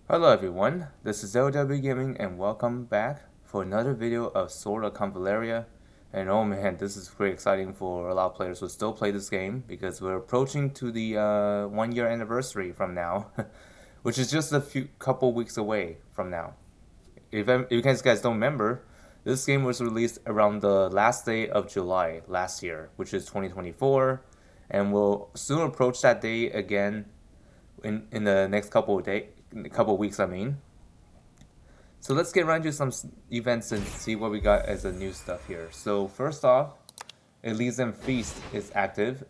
Hello everyone, this is LW Gaming and welcome back for another video of Sword of Convallaria. And oh man, this is pretty exciting for a lot of players who still play this game because we're approaching to the 1 year anniversary from now, which is just a couple weeks away from now. If you guys don't remember, this game was released around the last day of July last year, which is 2024, and we'll soon approach that day again in the next couple of weeks. I mean. So let's get right into some events and see what we got as a new stuff here. So first off, Elysium Feast is active.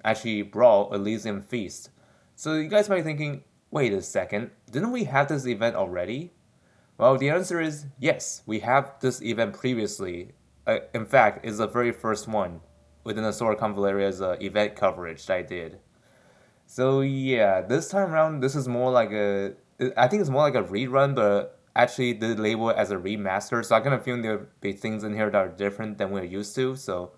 Actually, Brawl Elysium Feast. So you guys might be thinking, wait a second, didn't we have this event already? Well, the answer is yes, we have this event previously. In fact, it's the very first one within the Sword Convallaria's event coverage that I did. So yeah, this time around, this is more like I think it's more like a rerun, but actually they label it as a remaster. So I kind of feel there'll be things in here that are different than we're used to. So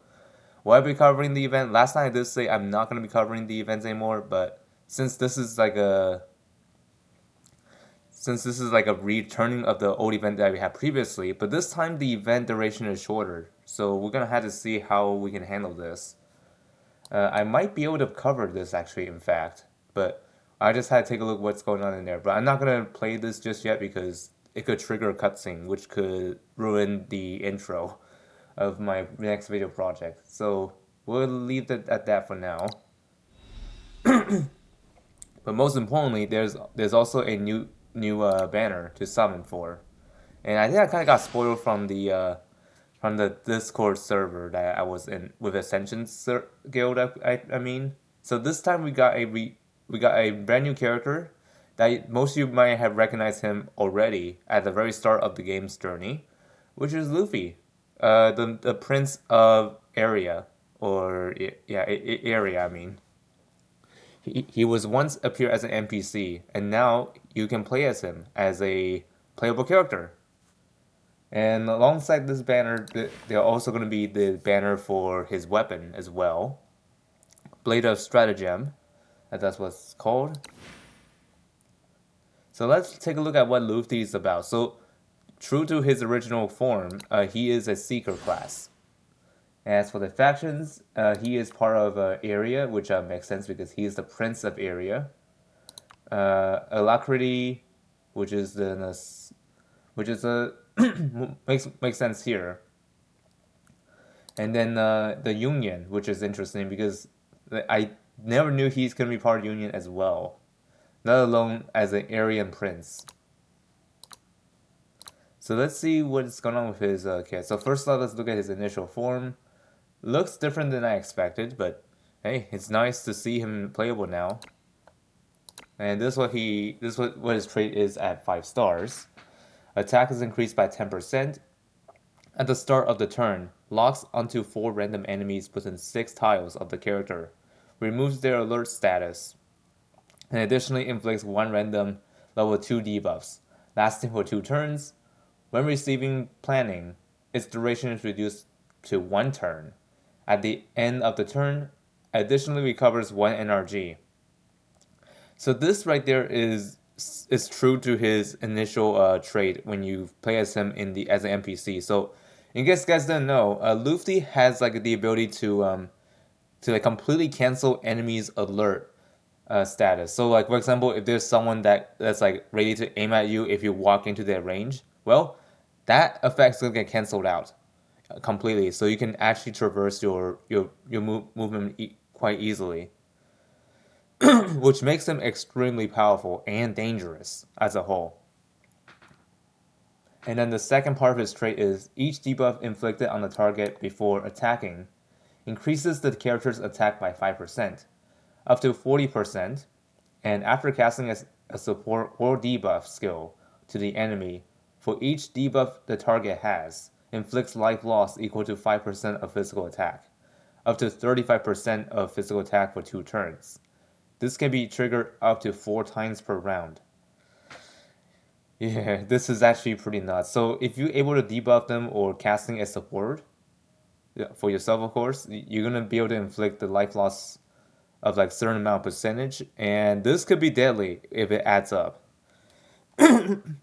will I be covering the event? Last night I did say I'm not going to be covering the events anymore, but since this is like a returning of the old event that we had previously, but this time the event duration is shorter. So we're gonna have to see how we can handle this. I might be able to cover this actually, in fact, but I just had to take a look what's going on in there. But I'm not gonna play this just yet because it could trigger a cutscene, which could ruin the intro of my next video project. So we'll leave it at that for now. But most importantly, there's also a new banner to summon for, and I think I kind of got spoiled from the Discord server that I was in with Ascension Guild. I mean, so this time we got a brand new character that most of you might have recognized him already at the very start of the game's journey, which is Lutfi, the Prince of Area, or yeah, Area. I mean, he was once appeared as an NPC, and now you can play as him as a playable character. And alongside this banner, there are also going to be the banner for his weapon as well, Blade of Stratagem, that's what it's called. So let's take a look at what Lutfi is about. So, true to his original form, he is a Seeker class. As for the factions, he is part of Area, which makes sense because he is the Prince of Area. Alacrity, which is the which is a makes sense here. And then the Union, which is interesting because I never knew he's gonna be part of Union as well, let alone as an Aryan prince. So let's see what's going on with his kit. So first off, let's look at his initial form. Looks different than I expected, but hey, it's nice to see him playable now. And this is what his trait is at 5 stars. Attack is increased by 10%. At the start of the turn, locks onto 4 random enemies within 6 tiles of the character, removes their alert status, and additionally inflicts 1 random level 2 debuffs, lasting for 2 turns. When receiving planning, its duration is reduced to 1 turn. At the end of the turn, additionally recovers 1 NRG. So this right there is true to his initial trait when you play as him as an NPC. So in case you guys didn't know, Lutfi has like the ability to like completely cancel enemies' alert status. So like for example, if there's someone that's like ready to aim at you if you walk into their range, well, that effect's gonna get canceled out completely. So you can actually traverse your movement quite easily, which makes him extremely powerful and dangerous as a whole. And then the second part of his trait is each debuff inflicted on the target before attacking increases the character's attack by 5%, up to 40%, and after casting a support or debuff skill to the enemy, for each debuff the target has, inflicts life loss equal to 5% of physical attack, up to 35% of physical attack for 2 turns. This can be triggered up to 4 times per round. Yeah, this is actually pretty nuts. So if you're able to debuff them or casting a support, for yourself of course, you're gonna be able to inflict the life loss of like certain amount of percentage, and this could be deadly if it adds up. And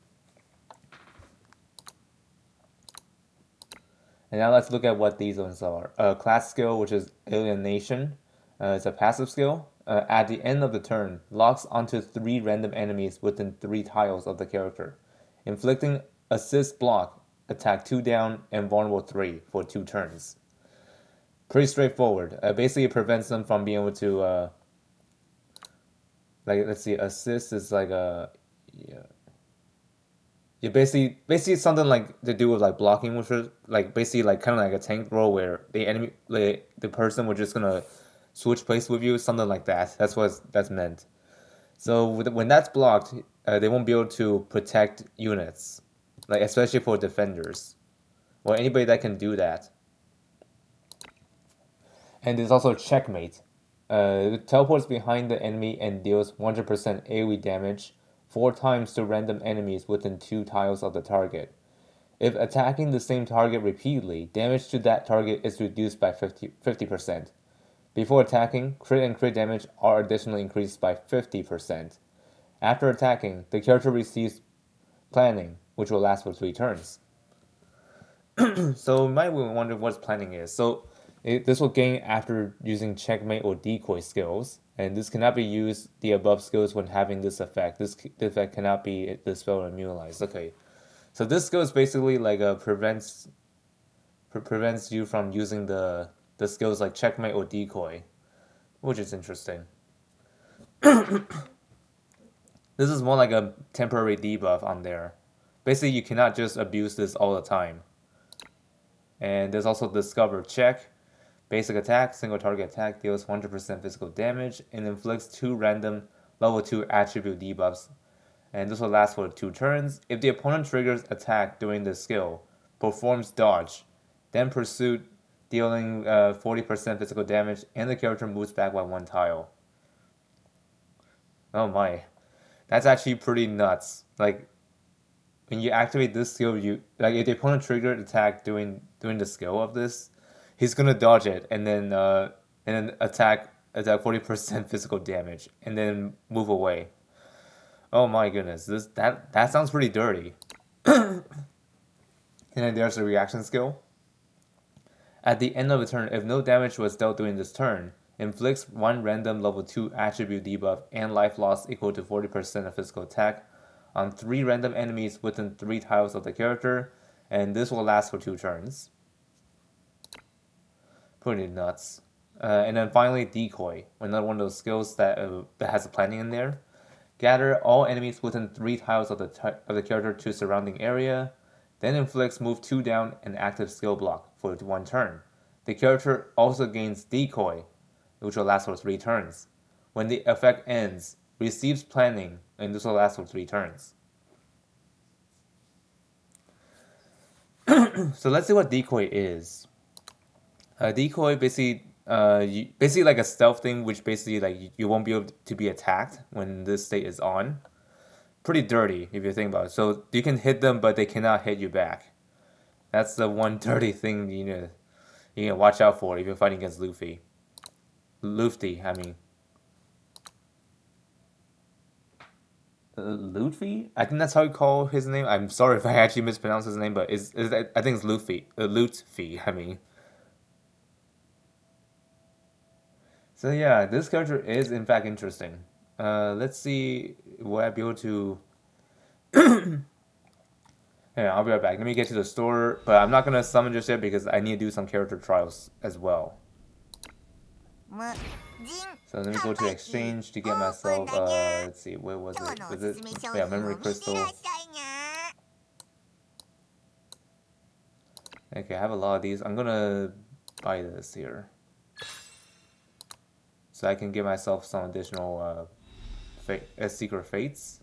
now let's look at what these ones are. Class skill, which is Alienation. It's a passive skill. At the end of the turn, locks onto 3 random enemies within 3 tiles of the character, inflicting assist block, attack 2 down, and vulnerable 3 for 2 turns. Pretty straightforward. Basically, it prevents them from being able to, like, let's see, assist is like a, yeah, yeah, basically something like to do with like blocking, which is like basically like kind of like a tank role where the enemy, like, the person was just gonna switch place with you, something like that. That's what that's meant. So when that's blocked, they won't be able to protect units, like especially for defenders or anybody that can do that. And there's also checkmate. It teleports behind the enemy and deals 100% AoE damage 4 times to random enemies within 2 tiles of the target. If attacking the same target repeatedly, damage to that target is reduced by 50%. Before attacking, crit and crit damage are additionally increased by 50%. After attacking, the character receives planning, which will last for 3 turns. So you might wonder what planning is. So this will gain after using checkmate or decoy skills, and this cannot be used the above skills when having this effect. This effect cannot be dispelled or immunized. Okay, so this skill is basically like prevents you from using the skills like checkmate or decoy, which is interesting. This is more like a temporary debuff on there. Basically, you cannot just abuse this all the time. And there's also Discover Check. Basic attack, single target attack, deals 100% physical damage and inflicts 2 random level 2 attribute debuffs. And this will last for 2 turns. If the opponent triggers attack during the skill, performs dodge, then pursuit, dealing 40% physical damage, and the character moves back by 1 tile. Oh my. That's actually pretty nuts. Like, when you activate this skill, you like if the opponent triggered attack during the skill of this, he's gonna dodge it and then attack 40% physical damage and then move away. Oh my goodness, that sounds pretty dirty. And then there's the reaction skill. At the end of the turn, if no damage was dealt during this turn, inflicts 1 random level 2 attribute debuff and life loss equal to 40% of physical attack on 3 random enemies within 3 tiles of the character, and this will last for 2 turns. Pretty nuts. And then finally, Decoy, another one of those skills that has a planning in there. Gather all enemies within 3 tiles of the character to surrounding area, then inflicts move 2 down and active skill block for 1 turn. The character also gains Decoy, which will last for 3 turns. When the effect ends, receives planning, and this will last for 3 turns. So let's see what Decoy is. Decoy basically like a stealth thing, which basically like you won't be able to be attacked when this state is on. Pretty dirty if you think about it. So you can hit them, but they cannot hit you back. That's the one dirty thing you need to watch out for if you're fighting against Luffy. Lutfi, I mean. Lutfi? I think that's how you call his name. I'm sorry if I actually mispronounced his name, but I think it's Luffy. Lutfi, I mean. So yeah, this character is in fact interesting. Let's see, will I be able to... Yeah, I'll be right back. Let me get to the store, but I'm not gonna summon just yet because I need to do some character trials as well. So let me go to exchange to get myself, let's see, where was it? Was it, yeah, memory crystal. Okay, I have a lot of these. I'm gonna buy this here. So I can give myself some additional secret fates.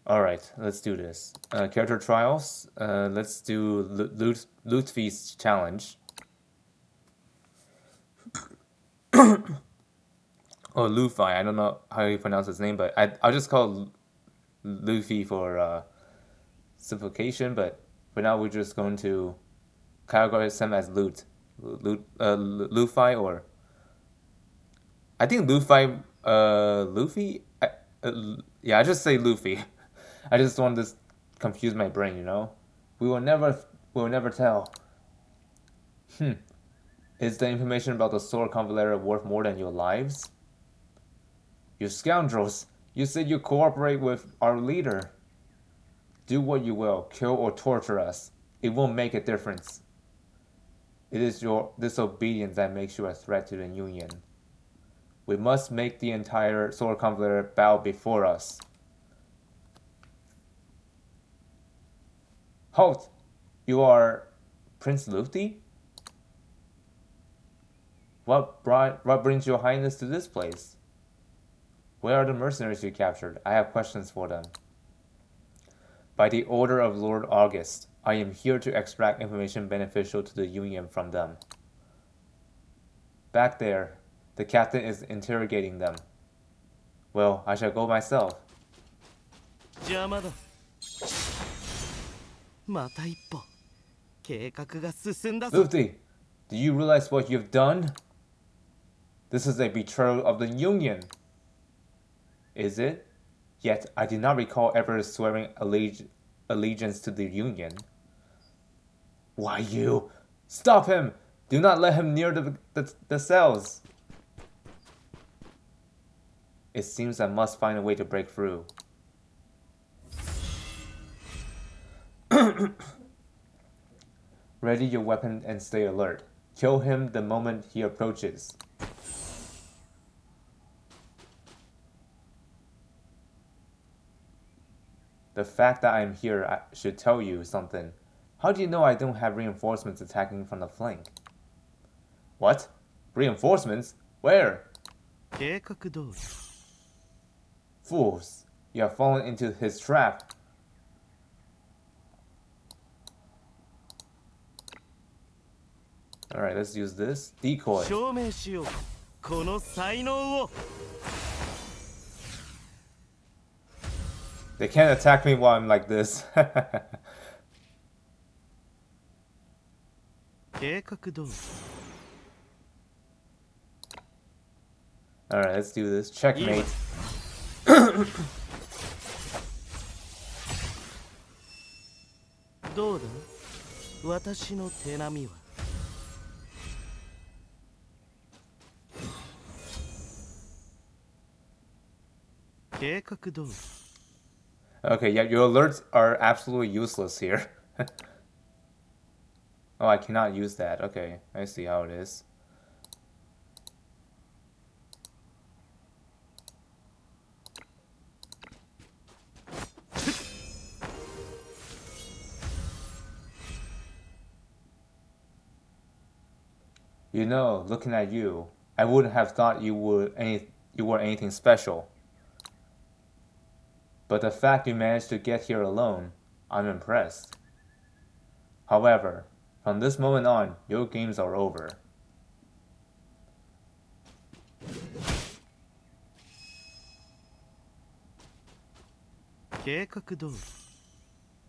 Alright, let's do this. Character trials. Let's do Lutfi's challenge. Oh, Luffy. I don't know how you pronounce his name, but I'll just call Luffy for simplification. But for now, we're just going to categorize him as Lutfi, or I think Luffy. Yeah, I just say Luffy. I just want to confuse my brain, you know. We will never, we will never tell. Is the information about the sword Convallaria worth more than your lives? You scoundrels! You said you cooperate with our leader. Do what you will, kill or torture us. It won't make a difference. It is your disobedience that makes you a threat to the Union. We must make the entire Sword Convallaria bow before us. Halt! You are Prince Lutfi? What brings your highness to this place? Where are the mercenaries you captured? I have questions for them. By the order of Lord August, I am here to extract information beneficial to the Union from them. Back there, the captain is interrogating them. Well, I shall go myself. Lutfi, do you realize what you've done? This is a betrayal of the Union. Is it? Yet I do not recall ever swearing allegiance to the Union. Why, you! Stop him! Do not let him near the cells! It seems I must find a way to break through. Ready your weapon and stay alert. Kill him the moment he approaches. The fact that I'm here should tell you something. How do you know I don't have reinforcements attacking from the flank? What? Reinforcements? Where? Fools! You have fallen into his trap. Alright, let's use this. Decoy. They can't attack me while I'm like this. Alright, let's do this. Checkmate. Okay, yeah, your alerts are absolutely useless here. Oh, I cannot use that. Okay, I see how it is. You know, looking at you, I wouldn't have thought you were anything special. But the fact you managed to get here alone, I'm impressed. However, from this moment on, your games are over.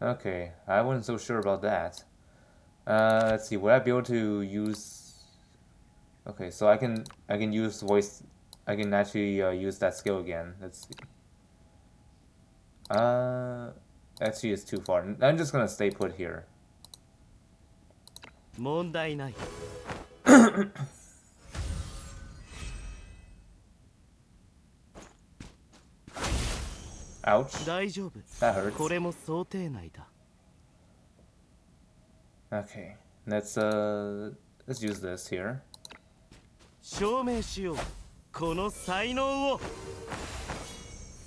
Okay, I wasn't so sure about that. Let's see, would I be able to use... Okay, so I can use voice... I can actually use that skill again. Let's see. Actually it's too far. I'm just gonna stay put here. Ouch. That hurts. Okay, let's use this here.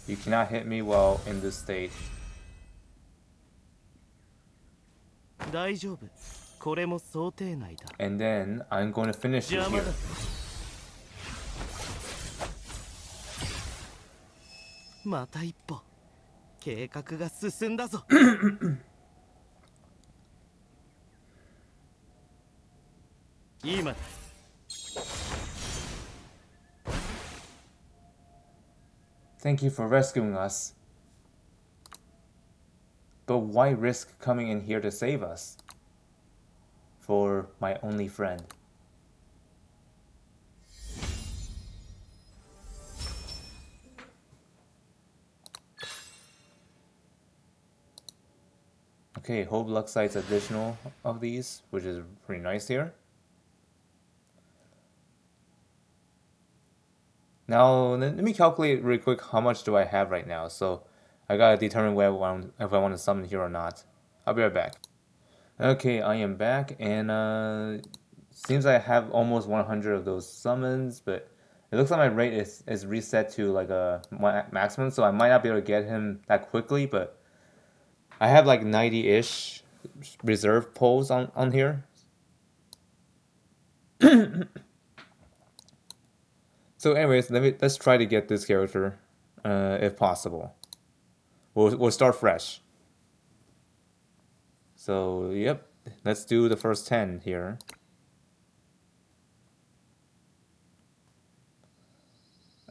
You cannot hit me while in this state. And then I'm going to finish you here. Thank you for rescuing us. But why risk coming in here to save us? for my only friend. Okay, Hope Luck Sight's additional of these, which is pretty nice here. Now, let me calculate really quick how much do I have right now. So I gotta determine whether if I want to summon here or not. I'll be right back. Okay, I am back, and seems I have almost 100 of those summons, but it looks like my rate is reset to like a maximum, so I might not be able to get him that quickly, but I have like 90-ish reserve pulls on here. So anyways, let's try to get this character, if possible. We'll start fresh. So yep, let's do the first 10 here.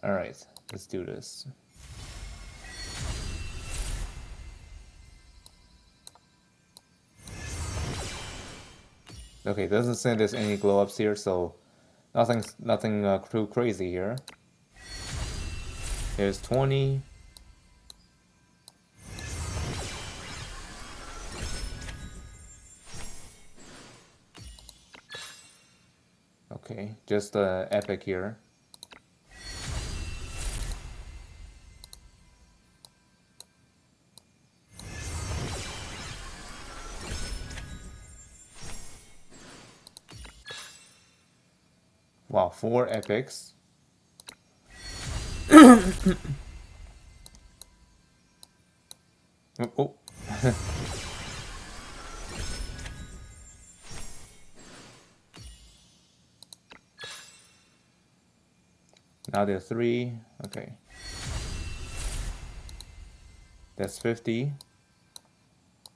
All right, let's do this. Okay, doesn't say there's any glow ups here, so nothing too crazy here. Here's 20. Okay, just epic here. Wow, 4 epics. Oh. Now there's 3. Okay. That's 50.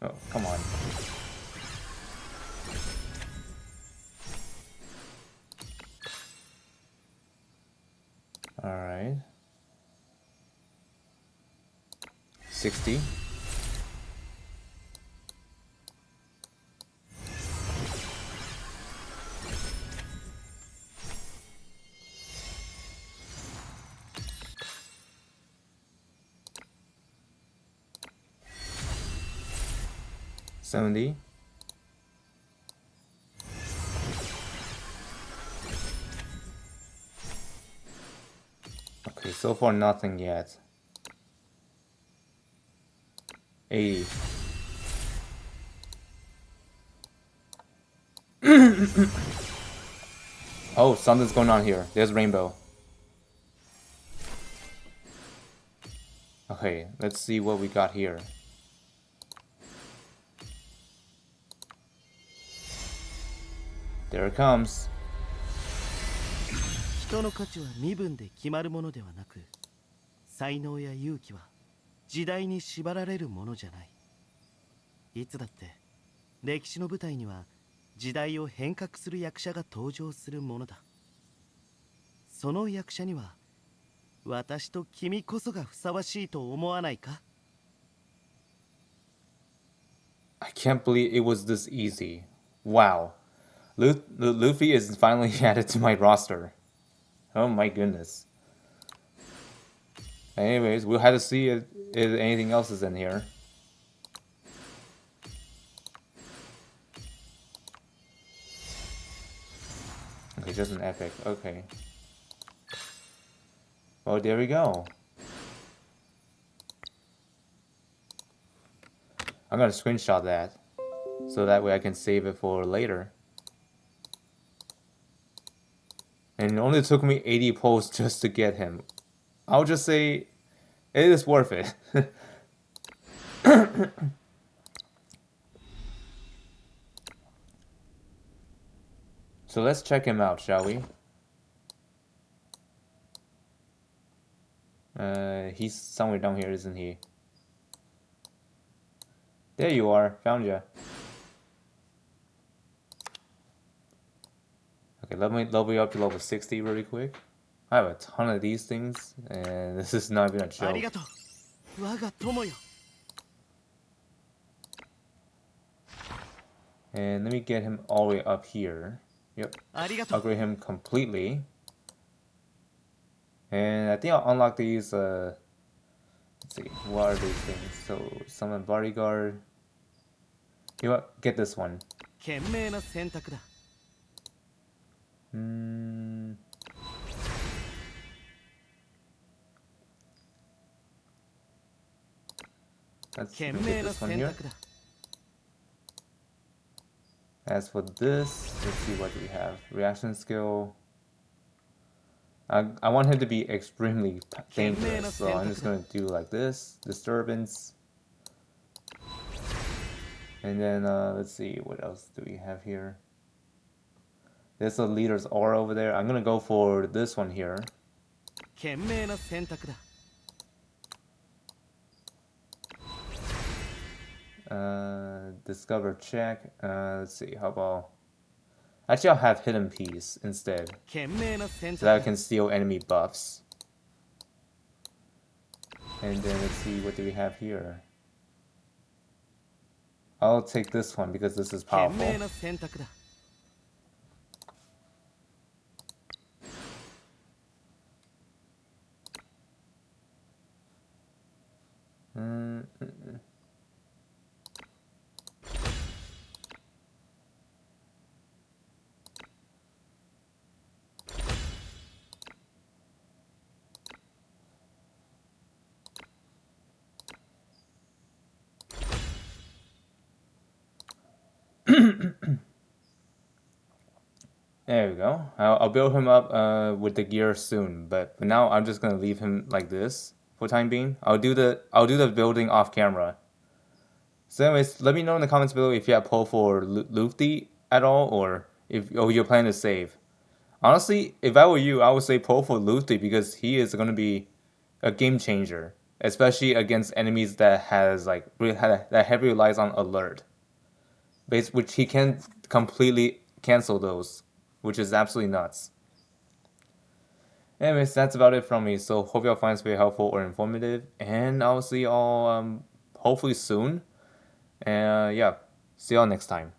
Oh, come on. All right. 60. $70. Okay, so far nothing yet. 80. Oh, something's going on here. There's rainbow. Okay, let's see what we got here. There it comes. 人の価値は身分で決まるものではなく、才能や勇気は時代に縛られるものじゃない。いつだって歴史の舞台には時代を変革する役者が登場するものだ。その役者には私と君こそがふさわしいと思わないか？ I can't believe it was this easy. Wow. Luffy is finally added to my roster. Oh my goodness. Anyways, we'll have to see if anything else is in here. Okay, just an epic. Okay. Oh, there we go. I'm gonna screenshot that, so that way I can save it for later. And it only took me 80 pulls just to get him. I'll just say it is worth it. So let's check him out, shall we? He's somewhere down here, isn't he? There you are, found ya. Okay, let me level you up to level 60 really quick. I have a ton of these things, and this is not even a joke. ありがとう、我が友よ。And let me get him all the way up here. Yep. Upgrade him completely. And I think I'll unlock these, let's see, what are these things? So, summon bodyguard. You know what? Get this one. Let's get this one here. As for this, let's see what we have. Reaction skill. I want him to be extremely dangerous, so I'm just going to do like this. Disturbance. And then, let's see, what else do we have here? There's a leader's aura over there. I'm going to go for this one here. Discover check. Let's see, how about... Actually, I'll have Hidden Piece instead, so that I can steal enemy buffs. And then let's see, what do we have here? I'll take this one because this is powerful. There we go. I'll build him up with the gear soon, but for now I'm just gonna leave him like this for time being. I'll do the building off camera. So anyways, let me know in the comments below if you have pull for Lutfi at all, or if you're planning to save. Honestly, if I were you, I would say pull for Lutfi because he is gonna be a game changer, especially against enemies that has like that heavily relies on alert, which he can completely cancel those, which is absolutely nuts. Anyways, that's about it from me. So hope y'all find this very helpful or informative, and I'll see y'all hopefully soon. And yeah, see y'all next time.